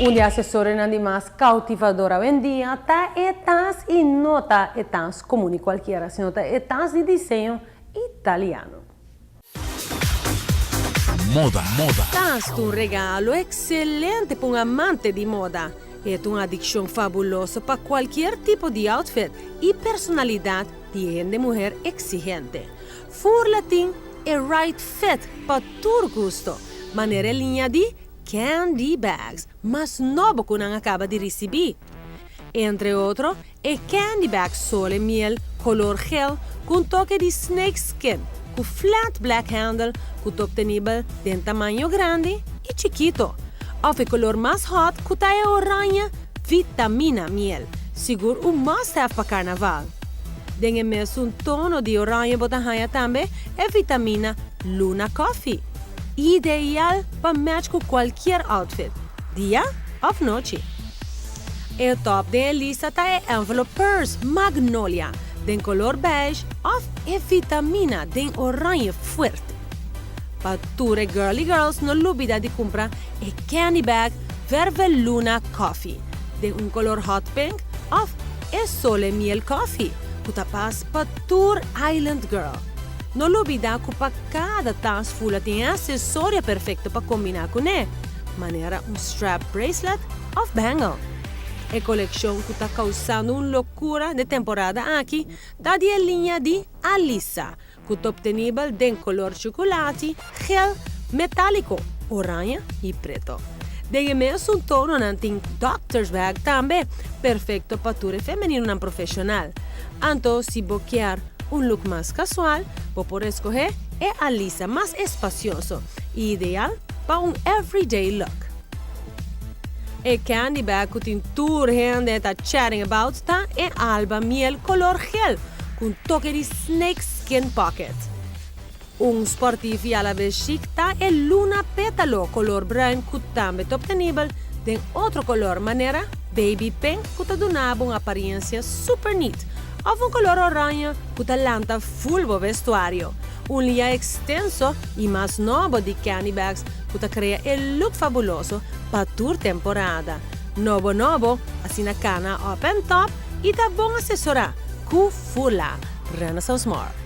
Un assessore di mas cautivadora hoy en día ta etas y nota etas común y cualquiera, sino ta etas de diseño italiano. Moda. Tas un regalo excelente para un amante de moda. Es una adicción fabulosa para cualquier tipo de outfit y personalidad de mujer exigente. Furlatin es right fit para tu gusto. Manera en línea de candy bags, mas novo que não acaba de receber. Entre outros, é candy bag sole miel, color gel, com toque de snake skin, com flat black handle, com obtenível de tamanho grande e chiquito. Ou o color mais hot, que é oranha, vitamina miel, seguro um must-have para carnaval. Tem mesmo tono de oranha botanha também, é vitamina Luna Coffee. Ideal para match com qualquer outfit, dia ou noite. O top da lista é envelope purse Magnolia, de color beige ou vitamina de orange forte. Para todas girly girls, não olvida de comprar candy bag Verve Luna Coffee, de color hot pink ou sole miel coffee, que tapas para tour island girl. Não olvida que para cada taça fula tem acessório perfeito para combinar com ele. Maneira strap bracelet ou bangle. A coleção que está causando uma loucura de temporada aqui está de linha de Alissa, que está obtenível de color chocolate, gel, metálico, oranha e preto. De mesmo tono tem Doctor's Bag também, perfeito para tudo feminino e profissional. Então, se boquear look mais casual, por escolher a lisa mais espacioso e ideal para everyday look. A candy bag que tem tudo gente está chatting about está alba miel color gel com toque de snake skin pocket. Sportivo e a la vez chic está Luna Pétalo color brown que também é obtenível de outro color maneira baby pink que está dando uma aparência super neat. Ou color oranha que talanta full o vestuário. Linha extenso e mais novo de candy bags que cria look fabuloso para toda temporada. Novo, assim na cana open top e tá bom assessorar com Fula Renaissance More.